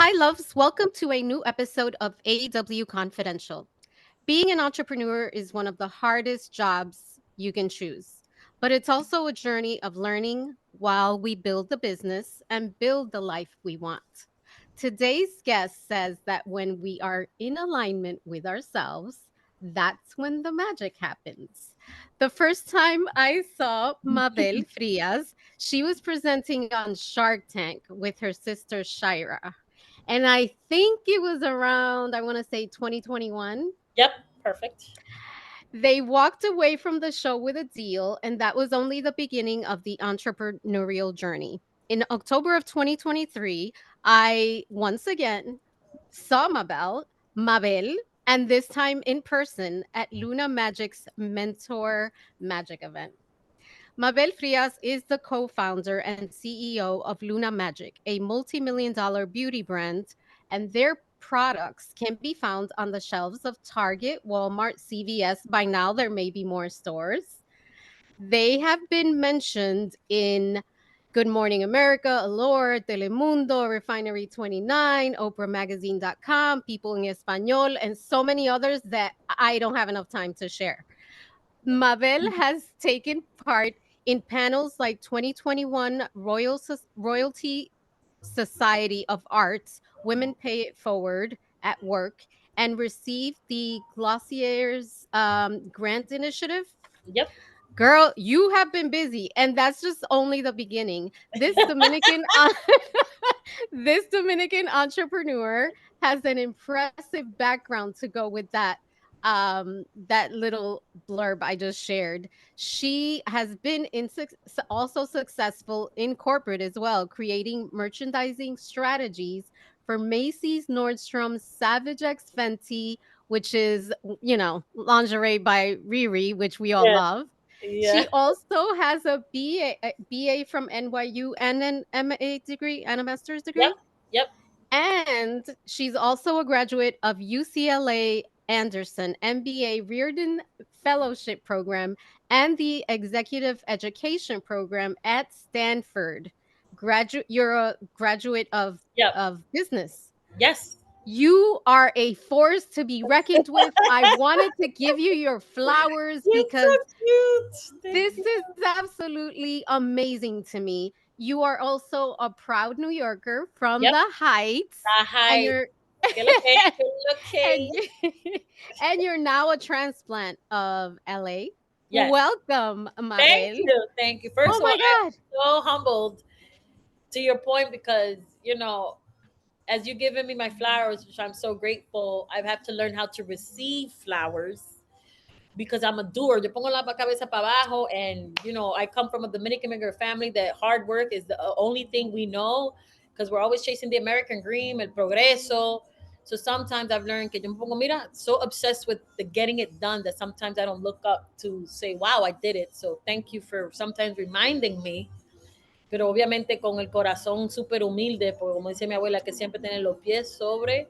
Hi, loves. Welcome to a new episode of AW Confidential. Being an entrepreneur is one of the hardest jobs you can choose, but it's also a journey of learning while we build the business and build the life we want. Today's guest says that when we are in alignment with ourselves, that's when the magic happens. The first time I saw Mabel Frias, she was presenting on Shark Tank with her sister Shaira. And I think it was around, I want to say 2021. Yep, perfect. They walked away from the show with a deal, and that was only the beginning of the entrepreneurial journey. In October of 2023, I once again saw Mabel, and this time in person at Luna Magic's Mentor Magic event. Mabel Frias is the co founder and CEO of Luna Magic, a multi $1 million beauty brand, and their products can be found on the shelves of Target, Walmart, CVS. By now, there may be more stores. They have been mentioned in Good Morning America, Allure, Telemundo, Refinery 29, OprahMagazine.com, People in Espanol, and so many others that I don't have enough time to share. Mabel has taken part in panels like 2021 Royalty Society of Arts, Women Pay It Forward at Work, and received the Glossier's grant initiative. Yep. Girl, you have been busy, and that's just only the beginning. This Dominican entrepreneur has an impressive background to go with that little blurb I just shared. She has been also successful in corporate as well, creating merchandising strategies for Macy's, Nordstrom, Savage X Fenty, which is, lingerie by Riri, which we all Yeah. love. Yeah. She also has a BA from NYU and an MA degree and a master's Yep. degree. Yep. And she's also a graduate of UCLA Anderson MBA Reardon Fellowship Program and the Executive Education Program at Stanford. You're a graduate Yep. of business. Yes. You are a force to be reckoned with. I wanted to give you your flowers You're because so cute. Thank this you. is absolutely amazing to me. You are also a proud New Yorker from Yep. the Heights, and Hi. you're Que lo que, que lo que. and and you're now a transplant of LA. Yes. Welcome, Thank Mabel. you. Thank you. Oh First of all, my I'm God. so humbled to your point because, as you given me my flowers, which I'm so grateful, I've had to learn how to receive flowers because I'm a doer. Yo pongo la cabeza para abajo, and I come from a Dominican immigrant family that hard work is the only thing we know because we're always chasing the American dream, el progreso. So sometimes I've learned que yo me pongo, mira, so obsessed with the getting it done that sometimes I don't look up to say, wow, I did it. So thank you for sometimes reminding me, pero obviamente con el corazón súper humilde, porque como dice mi abuela, que siempre tiene los pies sobre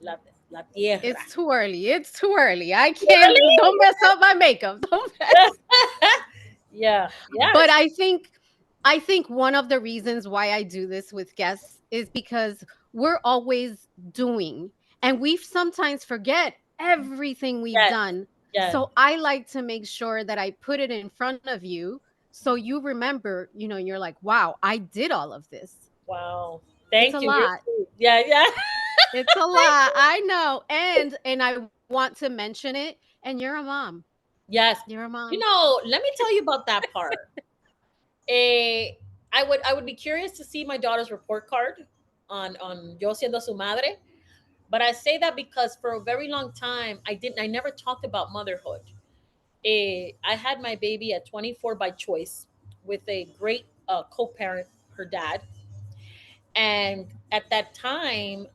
la, la tierra. It's too early. It's too early. I can't. Really? Don't mess up my makeup. Don't mess. Yeah, But yes, I think one of the reasons why I do this with guests is because we're always doing, and we sometimes forget everything we've yes, done. yes. So I like to make sure that I put it in front of you so you remember, you're like, wow, I did all of this. Wow. It's a Thank you. You're lot. sweet. Yeah, yeah. It's a lot. I know. And I want to mention it. And you're a mom. Yes. You're a mom. Let me tell you about that part. Eh, I would be curious to see my daughter's report card on Yo siendo su madre. But I say that because for a very long time I never talked about motherhood. I had my baby at 24 by choice with a great co-parent, her dad. And at that time,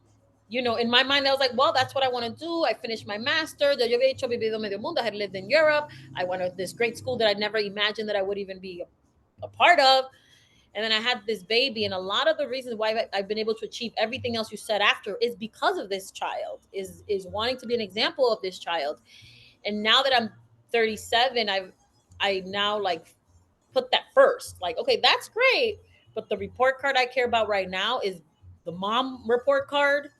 in my mind, I was like, well, that's what I want to do. I finished my master. Ya yo había hecho vivido medio mundo. I had lived in Europe. I went to this great school that I never imagined that I would even be a part of. And then I had this baby. And a lot of the reasons why I've been able to achieve everything else you said after is because of this child, is wanting to be an example of this child. And now that I'm 37, I now like put that first. Like, okay, that's great. But the report card I care about right now is the mom report card,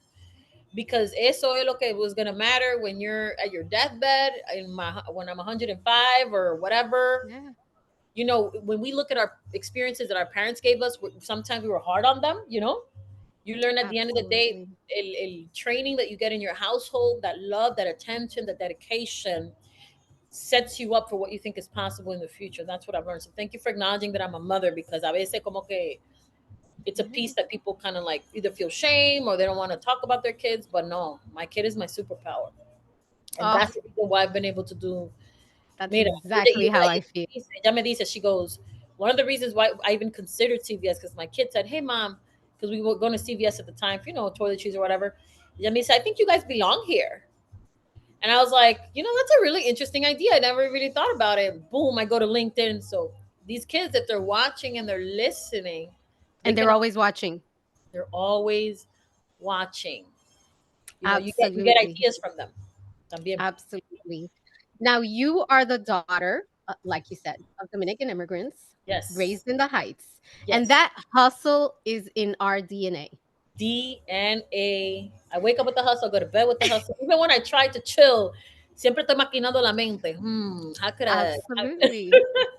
because eso es lo que was gonna matter when you're at your deathbed in my when I'm 105 or whatever. Yeah, When we look at our experiences that our parents gave us, sometimes we were hard on them. You learn at the end of the day, absolutely. el training that you get in your household, that love, that attention, that dedication sets you up for what you think is possible in the future. That's what I've learned. So thank you for acknowledging that I'm a mother, because a veces como que it's a piece Yeah. that people kind of like either feel shame or they don't want to talk about their kids. But no, my kid is my superpower. And Oh, that's the reason why I've been able to do. that's Mira, exactly how I feel. ella me dice, she goes, one of the reasons why I even considered CVS, because my kid said, hey, mom, because we were going to CVS at the time for, toiletries or whatever. Ella me said, I think you guys belong here. And I was like, that's a really interesting idea. I never really thought about it. Boom, I go to LinkedIn. So these kids, if they're watching and they're listening, they And can, they're always watching. they're always watching. You get Absolutely. ideas from them. También. Absolutely. Now you are the daughter, like you said, of Dominican immigrants Yes. raised in the Heights, and Yes. that hustle is in our DNA. DNA. I wake up with the hustle, go to bed with the hustle. Even when I try to chill, siempre estoy maquinando la mente. How could I? Absolutely.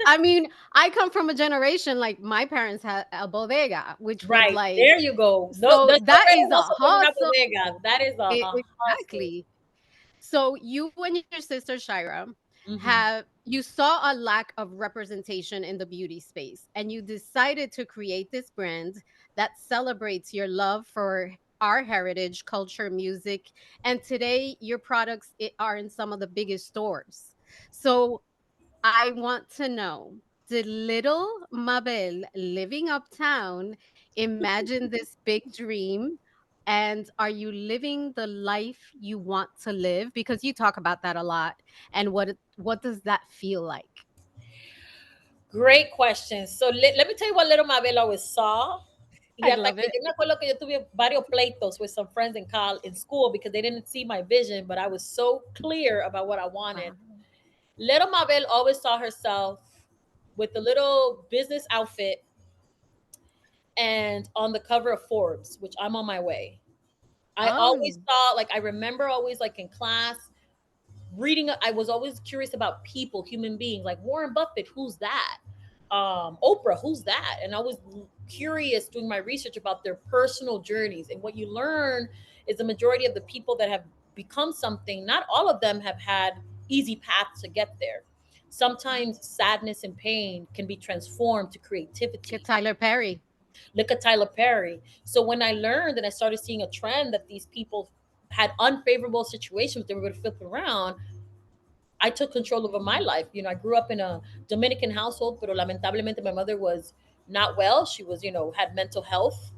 I mean, I come from a generation like my parents had a bodega, which was Right. like, There you go. No, so there's no that better is a hustle than una hustle. bodega. That is a hustle. Exactly. So you and your sister Shaira Hmm. have you saw a lack of representation in the beauty space and you decided to create this brand that celebrates your love for our heritage, culture, music, and today your products are in some of the biggest stores. So I want to know, did little Mabel living uptown imagine this big dream? And are you living the life you want to live? Because you talk about that a lot. And what does that feel like? Great question. So let me tell you what little Mabel always saw. Y I hasta love que it. yo me acuerdo que yo tuve varios pleitos with some friends in school because they didn't see my vision, but I was so clear about what I wanted. Wow. Little Mabel always saw herself with a little business outfit and on the cover of Forbes, which I'm on my way. I always Oh, saw, like, I remember always, like, in class, reading. I was always curious about people, human beings, like Warren Buffett, who's that? Oprah, who's that? And I was curious doing my research about their personal journeys. And what you learn is the majority of the people that have become something, not all of them have had easy paths to get there. Sometimes sadness and pain can be transformed to get creativity. Tyler Perry. Look at Tyler Perry. So when I learned and I started seeing a trend that these people had unfavorable situations they were going to flip around, I took control over my life. I grew up in a Dominican household, pero lamentablemente my mother was not well. She was, had mental health.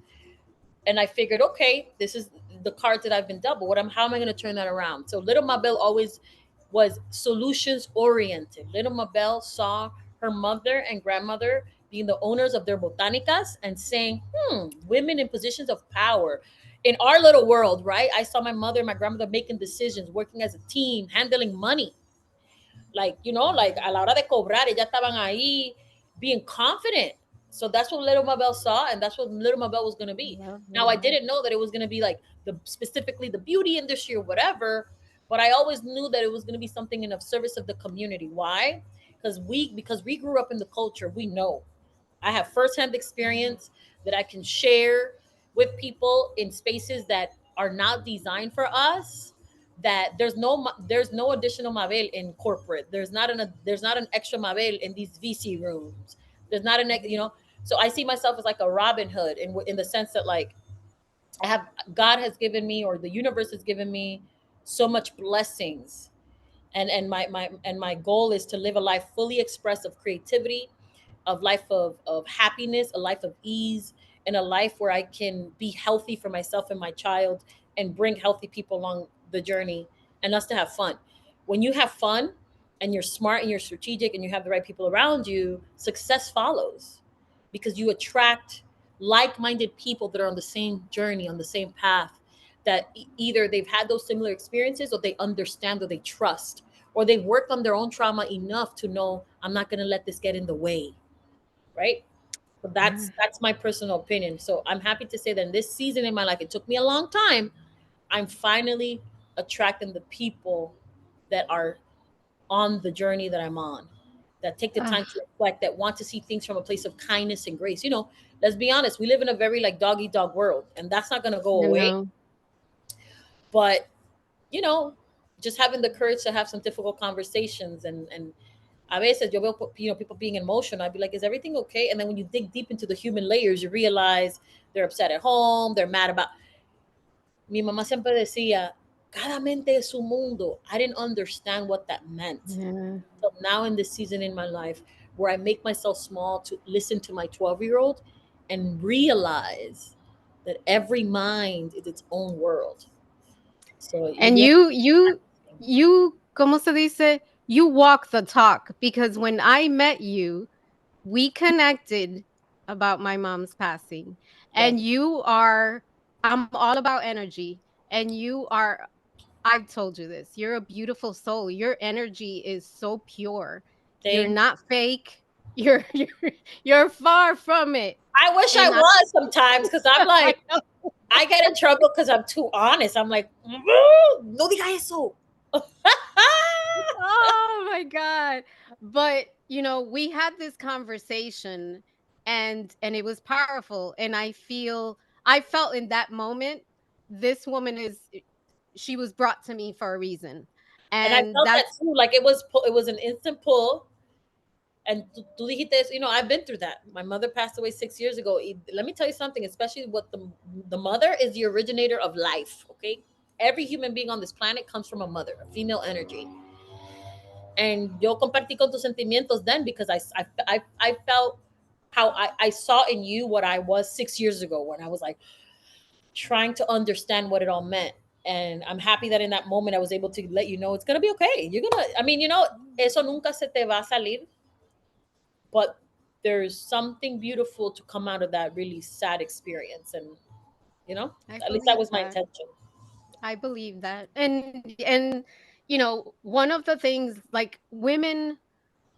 And I figured, okay, this is the cards that I've been dealt. But how am I going to turn that around? So little Mabel always was solutions oriented. Little Mabel saw her mother and grandmother being the owners of their botanicas and saying, women in positions of power. In our little world, right? I saw my mother and my grandmother making decisions, working as a team, handling money, like, like a la hora de cobrar, ellas estaban ahí being confident. So that's what little Mabel saw, and that's what little Mabel was going to be. Love Now, I that. didn't know that it was going to be like specifically the beauty industry or whatever, but I always knew that it was going to be something in the service of the community. Why? Because we grew up in the culture. We know. I have firsthand experience that I can share with people in spaces that are not designed for us. That there's no additional Mabel in corporate. There's not an extra Mabel in these VC rooms. There's not an. So I see myself as like a Robin Hood in the sense that, like, I have God has given me, or the universe has given me, so much blessings, and my goal is to live a life fully expressed of creativity, of life of happiness, a life of ease, and a life where I can be healthy for myself and my child, and bring healthy people along the journey, and us to have fun. When you have fun and you're smart and you're strategic and you have the right people around you, success follows, because you attract like-minded people that are on the same journey, on the same path, that either they've had those similar experiences, or they understand, or they trust, or they've worked on their own trauma enough to know, I'm not going to let this get in the way, right? But Yeah. that's my personal opinion. So I'm happy to say that in this season in my life, it took me a long time. I'm finally attracting the people that are on the journey that I'm on, that take the time to Ah, reflect, that want to see things from a place of kindness and grace. Let's be honest, we live in a very like dog eat dog world, and that's not going to go you away. know. But you know, just having the courage to have some difficult conversations, and a veces yo veo people being emotional. I'd be like, is everything okay? And then when you dig deep into the human layers, you realize they're upset at home, they're mad about. Mi mamá siempre decía, cada mente es su mundo. I didn't understand what that meant. Yeah. So now in this season in my life where I make myself small to listen to my 12-year-old and realize that every mind is its own world. So And yeah. you ¿cómo se dice? You walk the talk because when I met you, we connected about my mom's passing. Yes. And you are I'm all about energy and you are I've told you this. You're a beautiful soul. Your energy is so pure. You're Thank not fake. You're far from it. I wish I And I was sometimes because I'm I like, know. I get in trouble because I'm too honest. I'm like, no diga eso. Oh my god. But, we had this conversation and it was powerful and I felt in that moment this woman is she was brought to me for a reason. And I And felt that that's too. Like it was an instant pull. And tú dijiste eso, I've been through that. My mother passed away 6 years ago. Let me tell you something, especially what the mother is the originator of life. Okay, every human being on this planet comes from a mother, a female energy. And yo compartí con tus sentimientos then because I felt how I saw in you what I was 6 years ago when I was like trying to understand what it all meant. And I'm happy that in that moment I was able to let you know it's gonna be okay. You're gonna, I mean, eso nunca se te va a salir, but there's something beautiful to come out of that really sad experience. And, you know, I at least that believe was my that. intention. I believe that. And one of the things like women,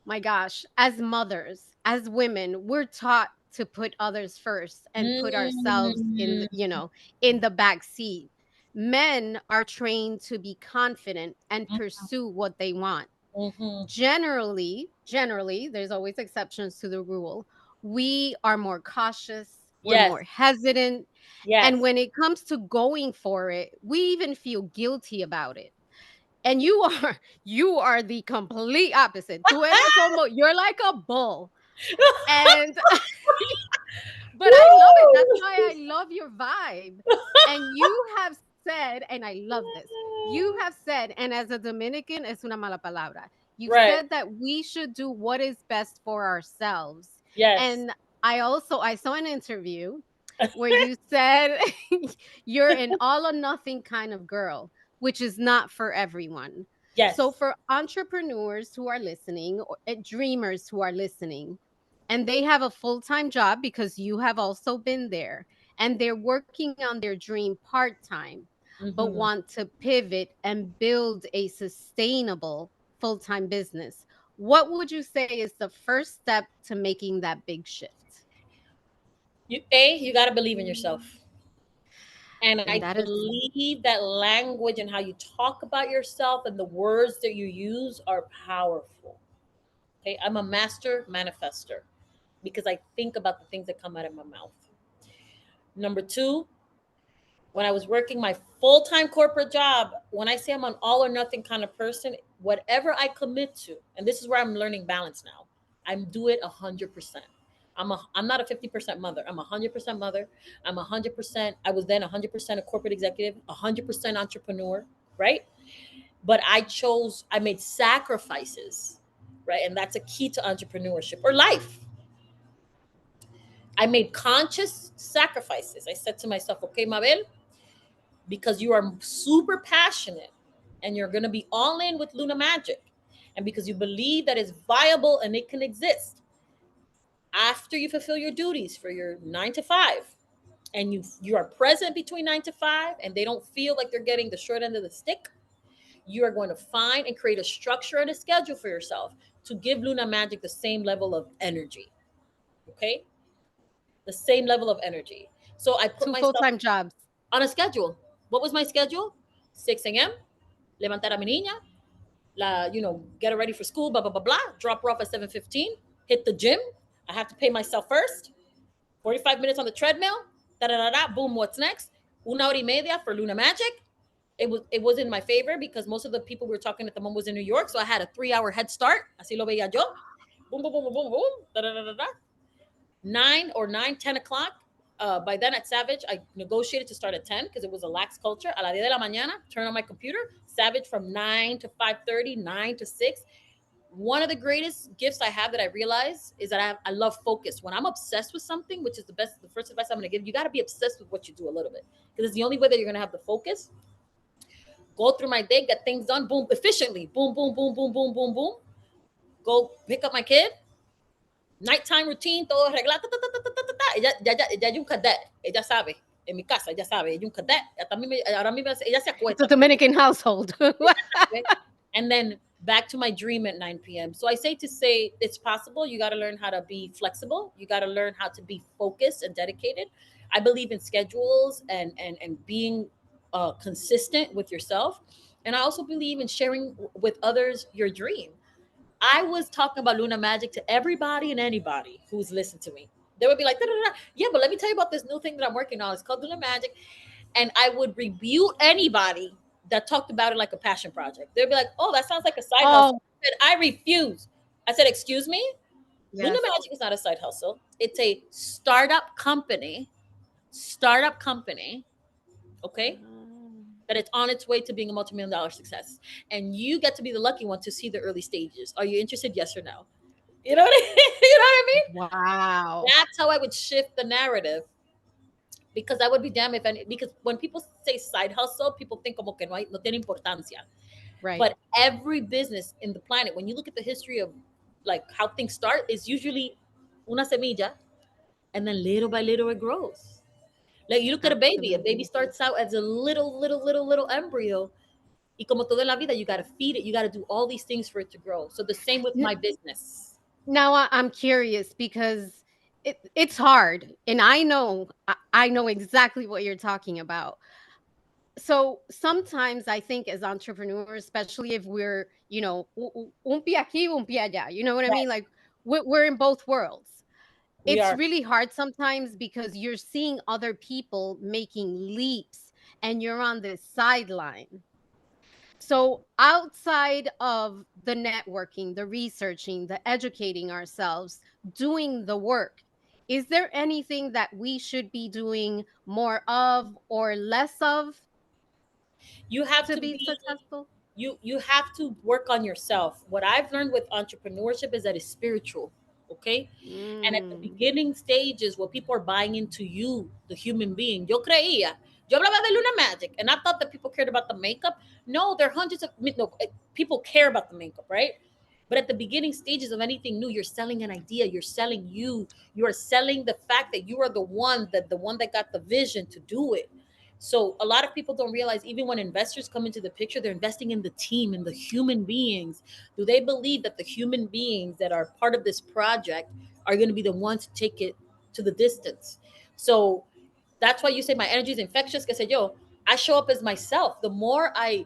my gosh, as mothers, as women, we're taught to put others first and put ourselves Mm, in the back seat. Men are trained to be confident and pursue what they want. mm-hmm. Generally, there's always exceptions to the rule. We are more cautious, we're Yes, more hesitant, and yes. when it comes to going for it, we even feel guilty about it. And you are you are the complete opposite. Tú eres como you're like a bull. And but I love it. That's Woo! why I love your vibe. And you have said, and I love this. You have said, and as a Dominican, es una mala palabra. You Right. said that we should do what is best for ourselves. Yes. And I saw an interview where you said you're an all or nothing kind of girl, which is not for everyone. So Yes. for entrepreneurs who are listening or dreamers who are listening, and they have a full-time job because you have also been there and they're working on their dream part-time but Hmm. want to pivot and build a sustainable full-time business, what would you say is the first step to making that big shift? You got to believe in yourself. And And I that is believe that language and how you talk about yourself and the words that you use are powerful. Okay. I'm a master manifester because I think about the things that come out of my mouth. Number two, when I was working my full time corporate job, when I say I'm an all or nothing kind of person, whatever I commit to, and this is where I'm learning balance now, I'm do it 100%. I'm not a 50% mother. I'm 100% mother. I'm 100%. I was then 100% a corporate executive, 100% entrepreneur, right? But I made sacrifices, right? And that's a key to entrepreneurship or life. I made conscious sacrifices. I said to myself, okay, Mabel, because you are super passionate and you're going to be all in with Luna Magic, and because you believe that it's viable and it can exist after you fulfill your duties for your 9 to 5, and you are present between 9 to 5 and they don't feel like they're getting the short end of the stick, you are going to find and create a structure and a schedule for yourself to give Luna Magic the same level of energy. Okay. the same level of energy. So I put Two myself full-time jobs. on a schedule. What was my schedule? 6 a.m. Levantar a mi niña, get her ready for school, blah blah blah blah. Drop her off at 7:15. Hit the gym. I have to pay myself first. 45 minutes on the treadmill. Da da da da. Boom. What's next? Una hora y media for Luna Magic. It was in my favor because most of the people we were talking at the moment was in New York, so I had a 3 hour head start. Así lo veía yo. Boom boom boom boom boom boom. Da da da da da. 9, 10 o'clock. By then at Savage, I negotiated to start at 10 because it was a lax culture. A la 10 de la mañana, turn on my computer. Savage from 9 to 5:30, 9 to 6. One of the greatest gifts I have that I realize is that I love focus. When I'm obsessed with something, which is the first advice I'm going to give, you got to be obsessed with what you do a little bit because it's the only way that you're going to have the focus. Go through my day, get things done, boom, efficiently. Boom, boom, boom, boom, boom, boom, boom. Go pick up my kid, nighttime routine, todo arreglado. Ta, ta, ta, ta, ta, ta, ta. Ella es un cadet, ella sabe. En mi casa, ella sabe, ella es un cadet. Ahora mismo ella se It's a acuesta. Dominican household. And then back to my dream at 9 p.m. So I say to say it's possible. You got to learn how to be flexible. You got to learn how to be focused and dedicated. I believe in schedules and being consistent with yourself. And I also believe in sharing with others your dream. I was talking about Luna Magic to everybody and anybody who's listened to me. They would be like, "Da, da, da, da. Yeah, but let me tell you about this new thing that I'm working on. It's called Luna Magic." And I would rebuke anybody that talked about it like a passion project. They'd be like, "Oh, that sounds like a side hustle." Oh, I said, "I refuse." I said, "Excuse me? Luna yes. Magic is not a side hustle. It's a startup company. Startup company, okay? Mm. That it's on its way to being a multi-million dollar success. And you get to be the lucky one to see the early stages. Are you interested? Yes or no?" You know what I you know what I mean? Wow. That's how I would shift the narrative because I would be damned if any because when people say side hustle, people think como que no tiene importancia. Right. But every business in the planet, when you look at the history of like how things start, is usually una semilla and then little by little it grows. Like you look at a baby Absolutely. starts out as a little embryo. Y como todo en la vida, you got to feed it, you got to do all these things for it to grow. So the same with my business. Now I'm curious because it's hard, and I know exactly what you're talking about. So sometimes I think as entrepreneurs, especially if we're, un pie aquí, un pie allá, you know what I mean? Yes, Like we're in both worlds. we It's are. really hard sometimes because you're seeing other people making leaps and you're on the sideline. So, outside of the networking, the researching, the educating ourselves, doing the work, is there anything that we should be doing more of or less of You have to to be be successful? you have to work on yourself. What I've learned with entrepreneurship is that it's spiritual, okay? And at the Mm, beginning stages where people are buying into you, the human being, yo hablaba de Luna Magic, and I thought that people cared about the makeup. No, there are hundreds of no, people care about the makeup, right? But at the beginning stages of anything new, you're selling an idea, you're selling you are selling the fact that you are the one that got the vision to do it. So a lot of people don't realize even when investors come into the picture, they're investing in the team, in the human beings. Do they believe that the human beings that are part of this project are going to be the ones to take it to the distance? So that's why you say my energy is infectious. Que sé yo, I show up as myself. The more I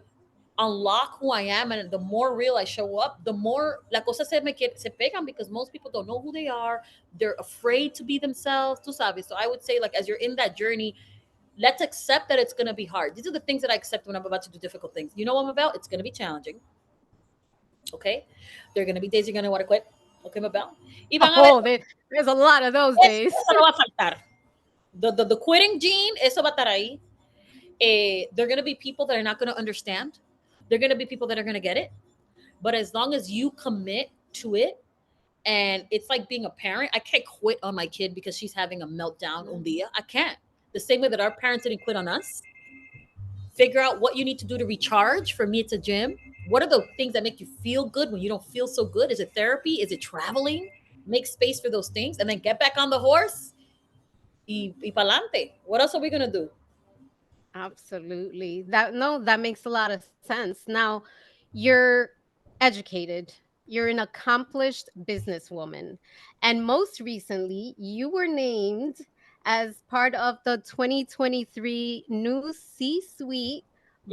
unlock who I am and the more real I show up, the more la cosa se pegan because most people don't know who they are. They're afraid to be themselves. Tú sabes. So I would say like as you're in that journey, let's accept that it's going to be hard. These are the things that I accept when I'm about to do difficult things. You know what I'm about? It's going to be challenging. Okay. There are going to be days you're going to want to quit. Okay, Mabel. Y van a haber, oh, there's a lot of those days. eso no va a faltar. The quitting gene, eso va a estar ahí. There are going to be people that are not going to understand. There are going to be people that are going to get it. But as long as you commit to it, and it's like being a parent, I can't quit on my kid because she's having a meltdown un dia. I can't. The same way that our parents didn't quit on us. Figure out what you need to do to recharge. For me, it's a gym. What are the things that make you feel good when you don't feel so good? Is it therapy? Is it traveling? Make space for those things and then get back on the horse y pa'lante. What else are we going to do? Absolutely. That makes a lot of sense. Now, you're educated. You're an accomplished businesswoman. And most recently, you were named as part of the 2023 new C suite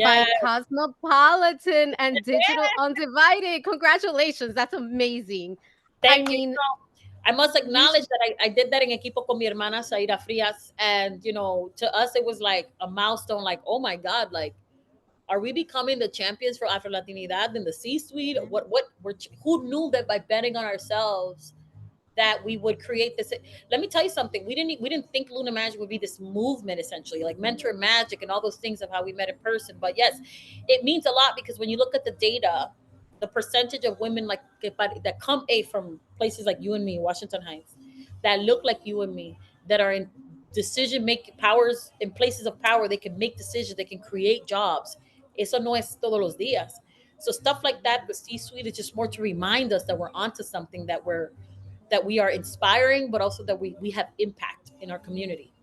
by Yeah. Cosmopolitan and Digital Undivided. Congratulations. That's amazing. I Thank you. mean, I must you acknowledge that I did that in equipo con mi hermana Shaira Frias. And, to us, it was like a milestone, like, oh my God, like, are we becoming the champions for Afro Latinidad in the C suite? yeah, Who knew that by betting on ourselves, that we would create this. Let me tell you something. We didn't think Luna Magic would be this movement, essentially, like Mentor Magic and all those things of how we met in person. But yes, it means a lot, because when you look at the data, the percentage of women like that come from places like you and me, Washington Heights, that look like you and me, that are in decision making powers, in places of power, they can make decisions, they can create jobs. Eso no es todos los días. So stuff like that, the C-suite, is just more to remind us that we're onto something, that we are inspiring, but also that we have impact in our community.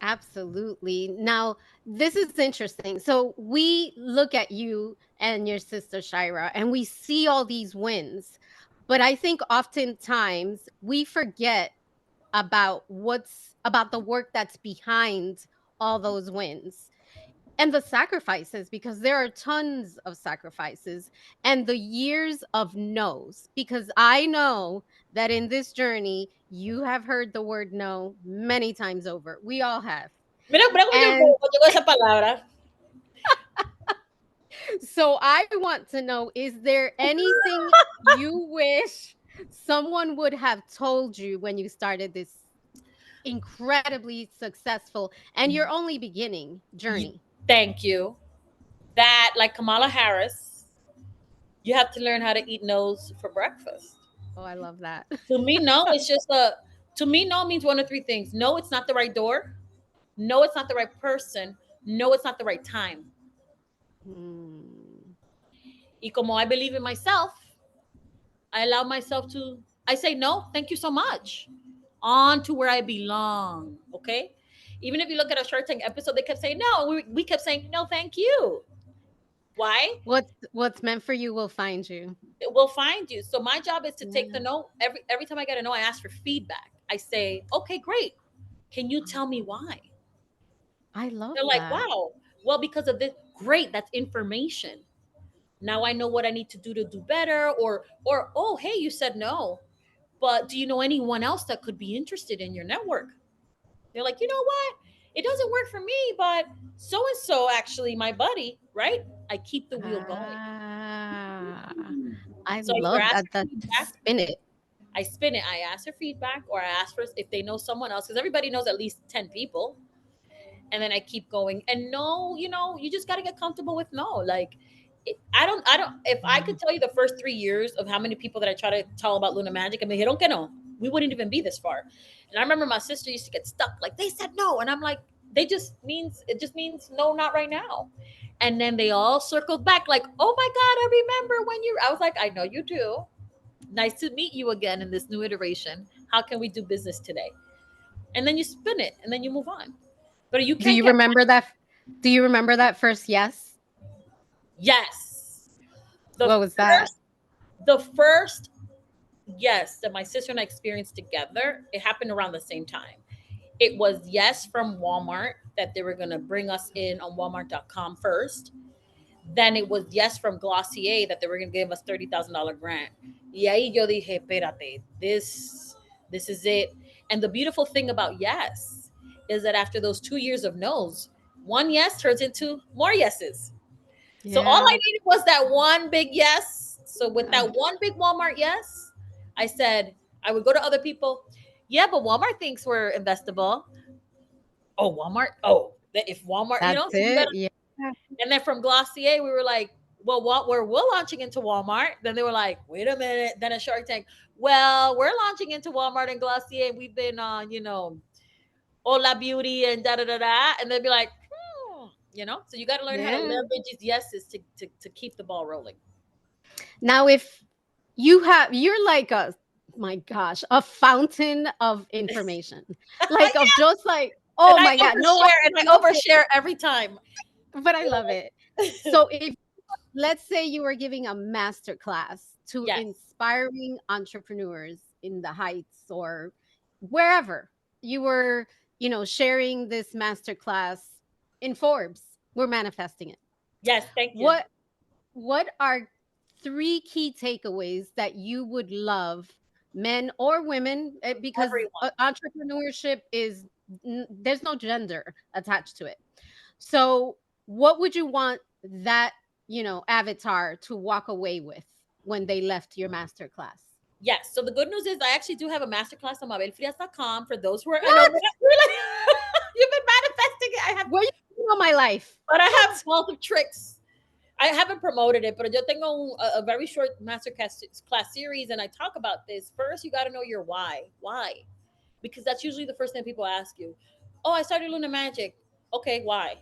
absolutely. Now, this is interesting. So, we look at you and your sister Shira and we see all these wins. But I think oftentimes we forget about the work that's behind all those wins and the sacrifices, because there are tons of sacrifices, and the years of no's, because I know that in this journey you have heard the word no many times over. We all have. Mira, mira And cómo llegó esa palabra. so I want to know, is there anything you wish someone would have told you when you started this incredibly successful and you're only beginning You, journey? thank you. That, like Kamala Harris, you have to learn how to eat no's for breakfast. Oh, I love that. To me, no, it's just a. To me, no means one of three things. No, it's not the right door. No, it's not the right person. No, it's not the right time. Hmm. Y como I believe in myself, I allow myself to. I say no, thank you so much. On to where I belong. Okay. Even if you look at a Shark Tank episode, they kept saying no. We kept saying no, thank you. Why? What's meant for you will find you. It will find you. So my job is to take the Yeah, no. Every time I get a no, I ask for feedback. I say, okay, great. Can you tell me why? I love They're like, that. wow. Well, because of this. Great. That's information. Now I know what I need to do better. Or oh, hey, you said no, but do you know anyone else that could be interested in your network? They're like, you know what? It doesn't work for me, but so and so, actually, my buddy, right? I keep the wheel going. Ah, I So I either love ask that. for That feedback, spin it. I spin it, I ask for feedback, or I ask for if they know someone else, because everybody knows at least 10 people. And then I keep going. And no, you just got to get comfortable with no. Like, I don't, if I could tell you the first 3 years of how many people that I try to tell about Luna Magic, I mean, they don't get no. We wouldn't even be this far. And I remember my sister used to get stuck. Like, they said no. And I'm like, it just means no, not right now. And then they all circled back, like, oh my God, I remember when I was like, I know you do. Nice to meet you again in this new iteration. How can we do business today? And then you spin it and then you move on. But you Do can't you get remember that? Do you remember that first yes? yes. The What was that? first yes that my sister and I experienced together, it happened around the same time. It was yes from Walmart, that they were going to bring us in on walmart.com first. Then it was yes from Glossier, that they were going to give us $30,000 grant. Y ahí yo dije, espérate, this is it. And the beautiful thing about yes is that after those 2 years of no's, one yes turns into more yeses. So all I Yeah. needed was that one big yes. So with Uh, that one big Walmart yes, I said I would go to other people. Yeah, but Walmart thinks we're investable. Oh, Walmart. Oh, if Walmart, that's so you got it. to. Yeah. And then from Glossier, we were like, well, what we're launching into Walmart. Then they were like, wait a minute. Then a Shark Tank. Well, we're launching into Walmart and Glossier. And we've been on, Ola Beauty and da da da da. And they'd be like, So you got to learn how to Yeah. leverage these yeses to keep the ball rolling. Now, if you're like a, my gosh, a fountain of information, like of just like, And oh I my God, no, I overshare, and I love it, overshare every time. but I love it. So if let's say you were giving a master class to Yes. inspiring entrepreneurs in the Heights or wherever you were, sharing this masterclass in Forbes. We're manifesting it. Yes. Thank you. What what are three key takeaways that you would love men or women, because Everyone. entrepreneurship is there's no gender attached to it. So, what would you want that, avatar to walk away with when they left your master class? Yes. So the good news is I actually do have a masterclass on mabelfrias.com for those who are, I know, What? you're like, you've been manifesting it. What are you doing on my life? But I have What? wealth of tricks. I haven't promoted it, but yo tengo a very short class series, and I talk about this. First, you got to know your why. Why? Because that's usually the first thing people ask you. Oh, I started Luna Magic. Okay, why?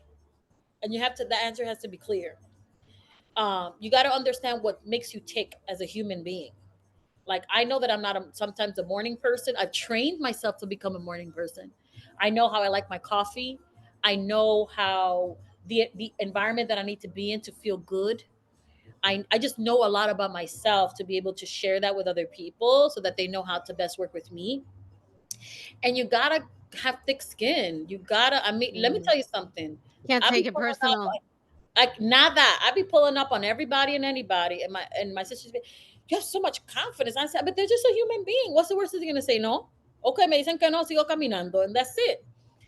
And you have to. The answer has to be clear. You got to understand what makes you tick as a human being. Like I know that I'm not sometimes a morning person. I've trained myself to become a morning person. I know how I like my coffee. I know how the environment that I need to be in to feel good. I just know a lot about myself to be able to share that with other people so that they know how to best work with me. And you gotta have thick skin. You gotta, I mean, let me Mm, tell you something. can't I be take it pulling up, personal. like not that. I be pulling up on everybody and anybody. And my sisters be, you have so much confidence. I said, but they're just a human being. What's the worst they're gonna say? No? Okay, me dicen que no, sigo caminando, and that's it.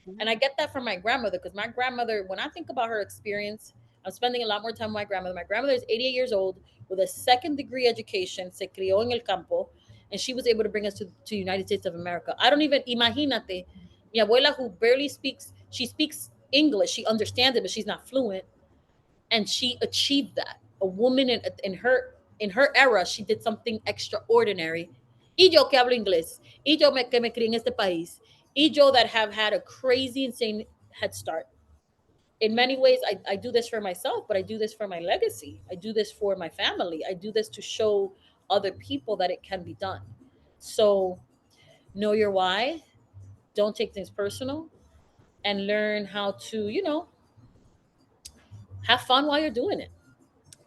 Yeah. And I get that from my grandmother because my grandmother, when I think about her experience, I'm spending a lot more time with my grandmother. My grandmother is 88 years old with a second degree education, se crió en el campo, and she was able to bring us to United States of America. I don't even, imagínate, mi abuela who barely speaks, she speaks English, she understands it, but she's not fluent. And she achieved that. A woman in her era, she did something extraordinary. Y yo que hablo inglés, y yo que me crié en este país, y yo that have had a crazy, insane head start. In many ways, I do this for myself, but I do this for my legacy. I do this for my family. I do this to show other people that it can be done. So know your why. Don't take things personal, and learn how to, have fun while you're doing it.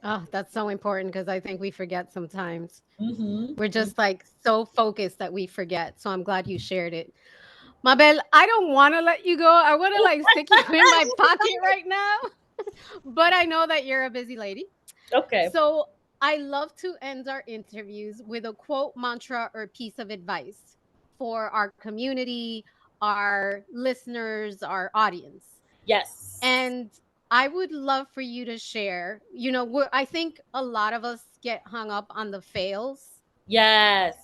Oh, that's so important because I think we forget sometimes. We're Mm-hmm. just like so focused that we forget. So I'm glad you shared it. Mabel, I don't want to let you go. I want to like stick you in my pocket right now, but I know that you're a busy lady. Okay. So I love to end our interviews with a quote, mantra, or piece of advice for our community, our listeners, our audience. Yes. And I would love for you to share. I think a lot of us get hung up on the fails. Yes.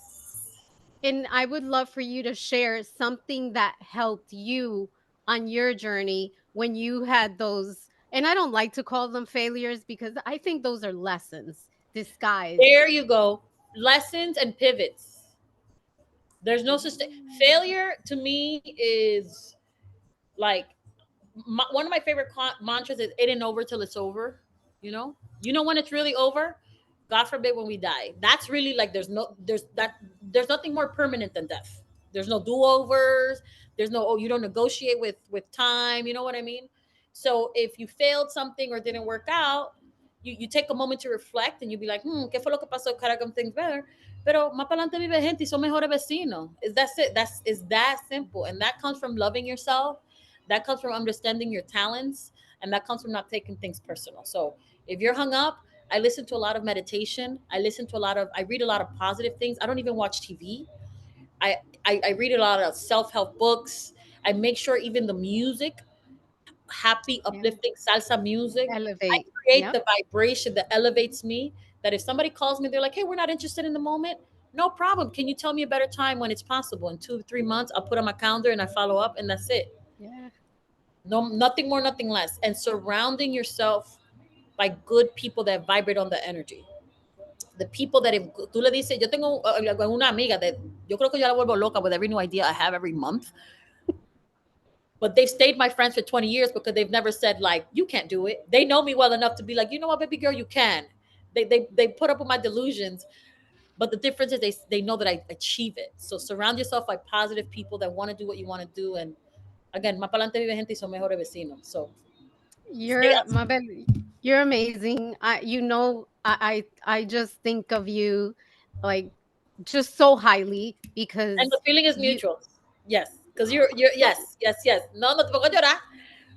And I would love for you to share something that helped you on your journey when you had those. And I don't like to call them failures because I think those are lessons disguised. There you go. Lessons and pivots. There's no such thing. Mm. Failure to me is like one of my favorite mantras is it ain't over till it's over. You know when it's really over. God forbid when we die. That's really like there's nothing more permanent than death. There's no do-overs. There's no, oh, you don't negotiate with time. You know what I mean? So if you failed something or didn't work out, you take a moment to reflect and you be like, ¿qué fue lo que pasó? Cara, come things better. Pero más para adelante vive gente y son mejores vecinos. That's it. Is that simple. And that comes from loving yourself. That comes from understanding your talents, and that comes from not taking things personal. So if you're hung up, I listen to a lot of meditation. I read a lot of positive things. I don't even watch TV. I, I read a lot of self-help books. I make sure even the music, happy, Yeah. uplifting salsa music, I Elevate. create Yep. the vibration that elevates me. That if somebody calls me, they're like, hey, we're not interested in the moment. No problem. Can you tell me a better time when it's possible? In 2 or 3 months, I'll put on my calendar and I follow up, and that's it. Yeah. No, nothing more, nothing less. And surrounding yourself by good people that vibrate on the energy. The people that if tú le dices, yo tengo una amiga that yo creo que yo la vuelvo loca with every new idea I have every month, but they've stayed my friends for 20 years because they've never said like, you can't do it. They know me well enough to be like, you know what, baby girl, you can. They put up with my delusions, but the difference is they know that I achieve it. So surround yourself by positive people that want to do what you want to do. And again, más para adelante vive gente y son mejores vecinos. So stay You're up. Mabel, you're amazing. I just think of you like just so highly And the because feeling is you mutual. Yes, because you're yes, yes, yes. No, no te pongo a llorar.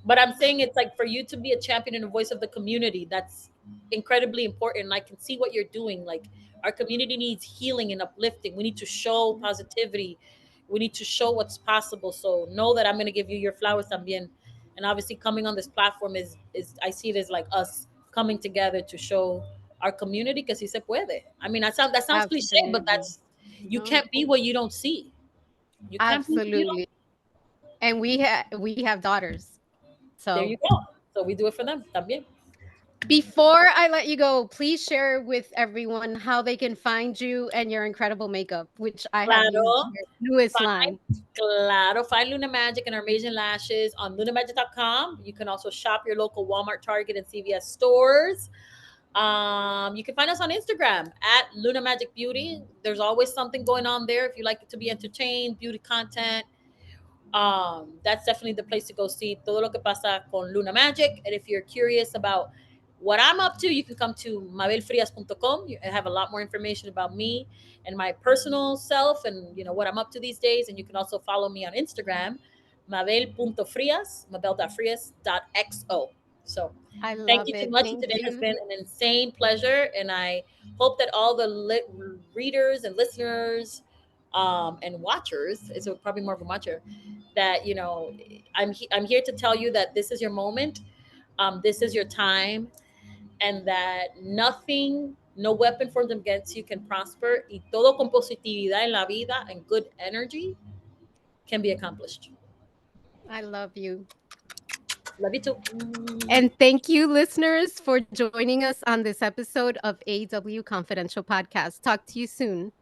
But I'm saying it's like for you to be a champion and a voice of the community, that's incredibly important. And I can see what you're doing. Like our community needs healing and uplifting. We need to show positivity. We need to show what's possible. So know that I'm going to give you your flowers también. And obviously, coming on this platform is I see it as like us coming together to show our community because si se puede. I mean, that sounds cliche, but absolutely. that's you No, can't be what you don't see. You can't be what you don't. absolutely. And we have daughters. There So you go. So we do it for them también. before I let you go, please share with everyone how they can find you and your incredible makeup, which I have used Claro. your newest Find, line. claro. Find Luna Magic and our amazing lashes on lunamagic.com. You can also shop your local Walmart, Target, and CVS stores. You can find us on Instagram at Luna Magic Beauty. There's always something going on there if you like to be entertained, beauty content. That's definitely the place to go see todo lo que pasa con Luna Magic. And if you're curious about what I'm up to, you can come to mabelfrias.com. I have a lot more information about me and my personal self and what I'm up to these days. And you can also follow me on Instagram, mabel.frias, mabel.frias.xo. So I thank love you too it. much. Thank Today has you. been an insane pleasure. And I hope that all the readers and listeners and watchers, it's probably more of a watcher, that I'm here to tell you that this is your moment, this is your time, and that nothing, no weapon formed against you can prosper. Y todo con positividad en la vida and good energy can be accomplished. I love you. Love you too. And thank you, listeners, for joining us on this episode of AW Confidential Podcast. Talk to you soon.